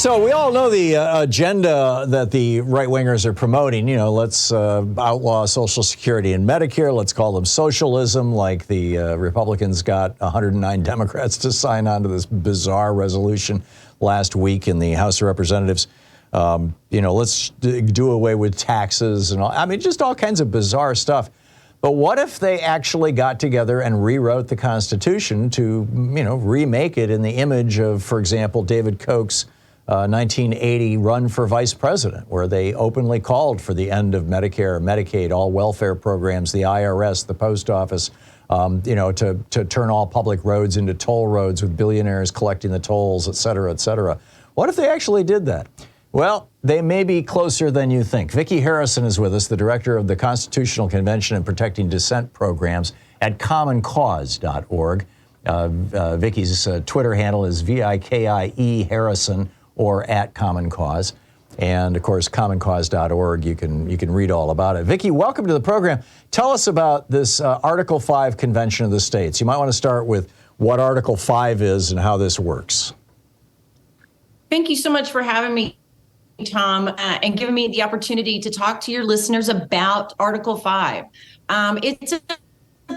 So we all know the agenda that the right-wingers are promoting. You know, let's outlaw Social Security and Medicare. Let's call them socialism, like the Republicans got 109 Democrats to sign on to this bizarre resolution last week in the House of Representatives. You know, let's do away with taxes and all. I mean, just all kinds of bizarre stuff. But what if they actually got together and rewrote the Constitution to, you know, remake it in the image of, for example, David Koch's 1980 run for vice president, where they openly called for the end of Medicare, Medicaid, all welfare programs, the IRS, the post office, you know, to turn all public roads into toll roads with billionaires collecting the tolls, et cetera, et cetera. What if they actually did that? Well, they may be closer than you think. Viki Harrison is with us, the director of the Constitutional Convention and Protecting Dissent programs at commoncause.org. Viki's Twitter handle is VIKIE Harrison or at Common Cause. And of course, commoncause.org, you can read all about it. Viki, welcome to the program. Tell us about this Article 5 Convention of the States. You might want to start with what Article 5 is and how this works. Thank you so much for having me, Tom, and giving me the opportunity to talk to your listeners about Article 5. It's a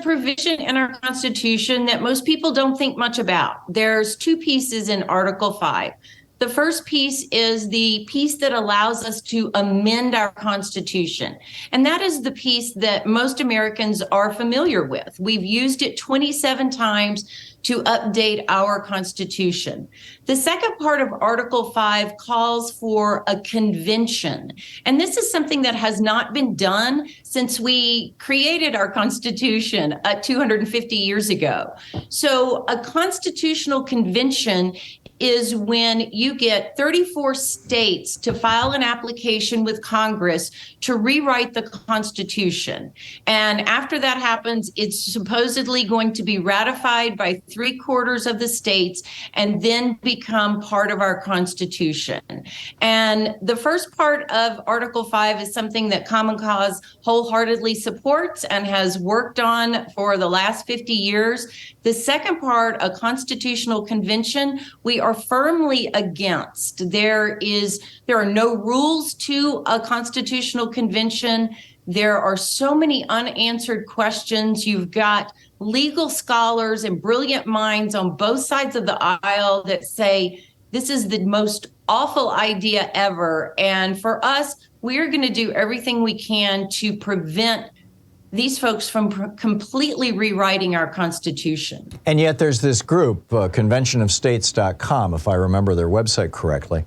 provision in our Constitution that most people don't think much about. There's two pieces in Article 5. The first piece is the piece that allows us to amend our Constitution. And that is the piece that most Americans are familiar with. We've used it 27 times to update our Constitution. The second part of Article 5 calls for a convention. And this is something that has not been done since we created our Constitution 250 years ago. So a constitutional convention is when you get 34 states to file an application with Congress to rewrite the Constitution. And after that happens, it's supposedly going to be ratified by 3/4 of the states and then become part of our Constitution. And the first part of Article 5 is something that Common Cause wholeheartedly supports and has worked on for the last 50 years. The second part, a constitutional convention, we are firmly against. There are no rules to a constitutional convention. There are so many unanswered questions. You've got legal scholars and brilliant minds on both sides of the aisle that say this is the most awful idea ever. And for us, we're going to do everything we can to prevent these folks from completely rewriting our Constitution. And yet there's this group, conventionofstates.com, if I remember their website correctly,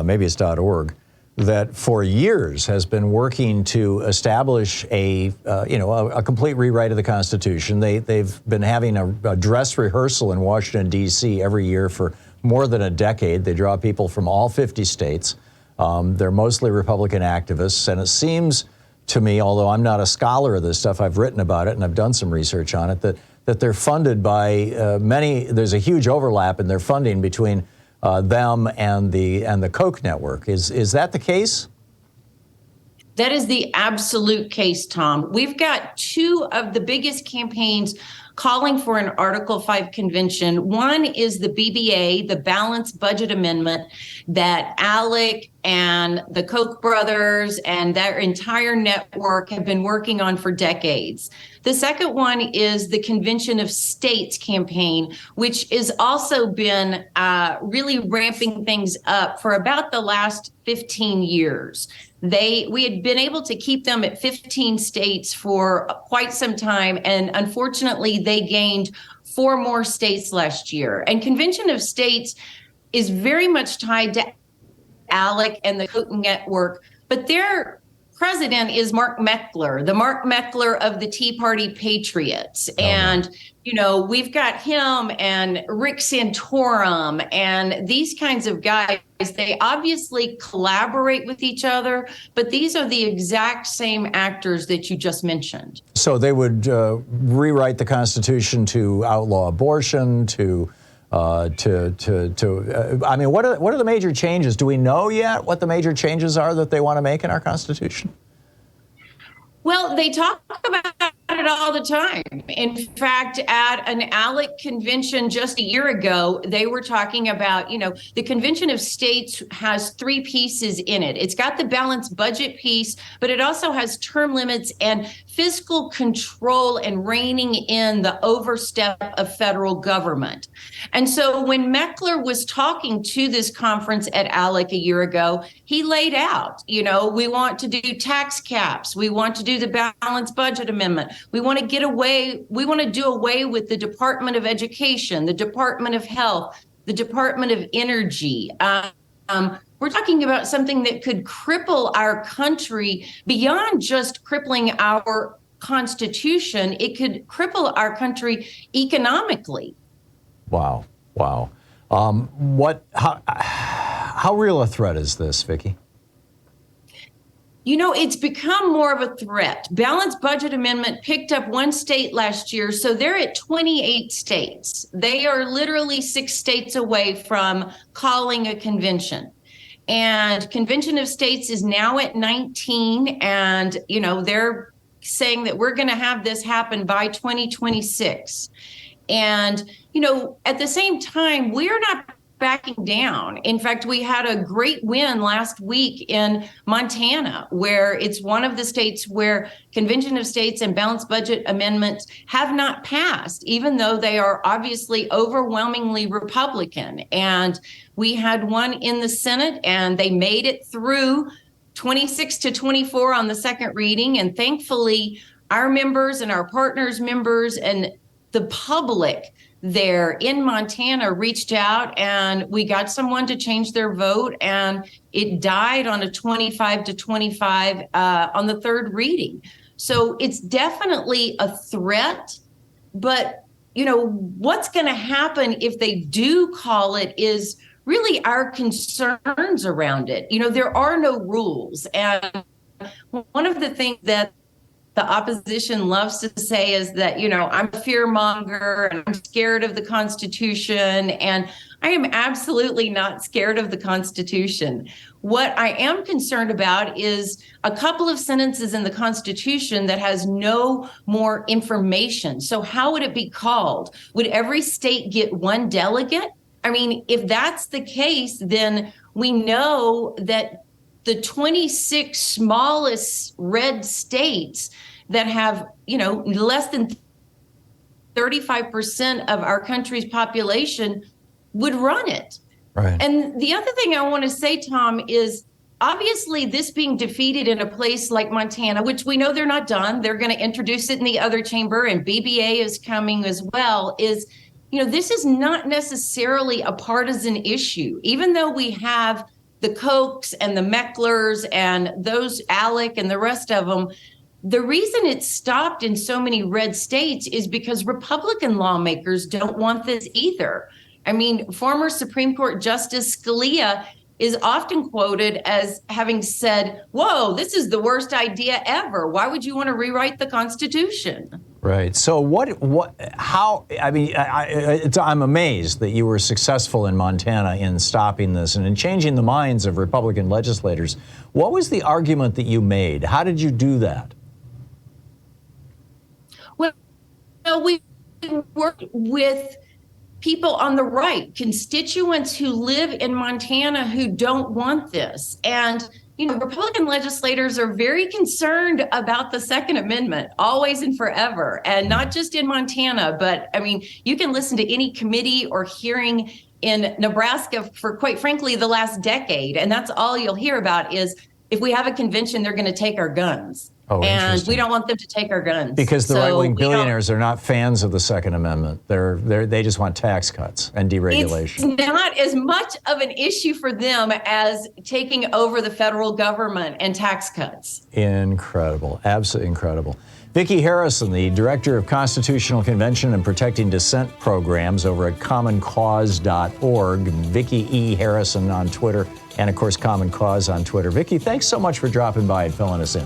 maybe it's .org, that for years has been working to establish a complete rewrite of the Constitution. They've been having a dress rehearsal in Washington, D.C. every year for more than a decade. They draw people from all 50 states. They're mostly Republican activists, and it seems to me, although I'm not a scholar of this stuff, I've written about it and I've done some research on it, that they're funded by many. There's a huge overlap in their funding between them and the Koch network. Is that the case? That is the absolute case, Tom. We've got two of the biggest campaigns calling for an Article 5 convention. One is the BBA, the Balanced Budget Amendment, that ALEC and the Koch brothers and their entire network have been working on for decades. The second one is the Convention of States campaign, which has also been really ramping things up for about the last 15 years. We had been able to keep them at 15 states for quite some time, and unfortunately, they gained 4 more states last year. And Convention of States is very much tied to ALEC and the Koch network, but their president is Mark Meckler, the Mark Meckler of the Tea Party Patriots. And, you know, we've got him and Rick Santorum and these kinds of guys. They obviously collaborate with each other, but these are the exact same actors that you just mentioned. So they would rewrite the Constitution to outlaw abortion, I mean, what are the major changes? Do we know yet what the major changes are that they want to make in our Constitution? Well, they talk about it all the time. In fact, at an ALEC convention just a year ago, they were talking about, the Convention of States has three pieces in it. It's got the balanced budget piece, but it also has term limits and fiscal control and reining in the overstep of federal government. And so when Meckler was talking to this conference at ALEC a year ago, he laid out, we want to do tax caps. We want to do the balanced budget amendment. We want to do away with the Department of Education, the Department of Health, the Department of Energy. We're talking about something that could cripple our country beyond just crippling our Constitution. It could cripple our country economically. Wow. How real a threat is this, Viki? It's become more of a threat. Balanced budget amendment picked up one state last year, so they're at 28 states. They are literally 6 states away from calling a convention. And Convention of States is now at 19, and, they're saying that we're going to have this happen by 2026. And, at the same time, we're not backing down. In fact, we had a great win last week in Montana, where it's one of the states where Convention of States and balanced budget amendments have not passed, even though they are obviously overwhelmingly Republican. And we had one in the Senate, and they made it through 26 to 24 on the second reading. And thankfully, our members and our partners' members and the public there in Montana reached out, and we got someone to change their vote, and it died on a 25 to 25 on the third reading. So it's definitely a threat, but what's going to happen if they do call it is really our concerns around it. There are no rules, and one of the things that the opposition loves to say is that, I'm a fear monger and I'm scared of the Constitution. And I am absolutely not scared of the Constitution. What I am concerned about is a couple of sentences in the Constitution that has no more information. So how would it be called? Would every state get one delegate? I mean, if that's the case, then we know that the 26 smallest red states that have, less than 35% of our country's population would run it. Right. And the other thing I want to say, Tom, is obviously this being defeated in a place like Montana, which we know they're not done, they're going to introduce it in the other chamber, and BBA is coming as well, is, this is not necessarily a partisan issue, even though we have the Kochs and the Mecklers and those ALEC and the rest of them. The reason it's stopped in so many red states is because Republican lawmakers don't want this either. I mean, former Supreme Court Justice Scalia is often quoted as having said, whoa, this is the worst idea ever. Why would you want to rewrite the Constitution? Right. So I'm amazed that you were successful in Montana in stopping this and in changing the minds of Republican legislators. What was the argument that you made? How did you do that? Well, we worked with people on the right, constituents who live in Montana who don't want this. And, Republican legislators are very concerned about the Second Amendment, always and forever, and not just in Montana, but you can listen to any committee or hearing in Nebraska for, quite frankly, the last decade. And that's all you'll hear about is if we have a convention, they're going to take our guns. Oh, and we don't want them to take our guns. Because the right-wing billionaires are not fans of the Second Amendment. They just want tax cuts and deregulation. It's not as much of an issue for them as taking over the federal government and tax cuts. Incredible. Absolutely incredible. Viki Harrison, the Director of Constitutional Convention and Protecting Dissent Programs over at commoncause.org. Viki E. Harrison on Twitter, and of course, Common Cause on Twitter. Viki, thanks so much for dropping by and filling us in.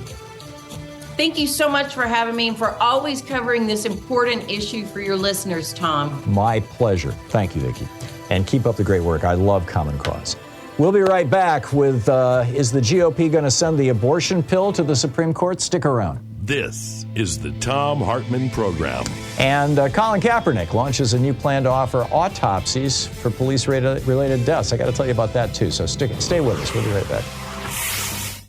Thank you so much for having me and for always covering this important issue for your listeners, Tom. My pleasure. Thank you, Viki. And keep up the great work. I love Common Cause. We'll be right back with, is the GOP going to send the abortion pill to the Supreme Court? Stick around. This is the Thom Hartmann Program. And Colin Kaepernick launches a new plan to offer autopsies for police-related deaths. I got to tell you about that, too. So stay with us. We'll be right back.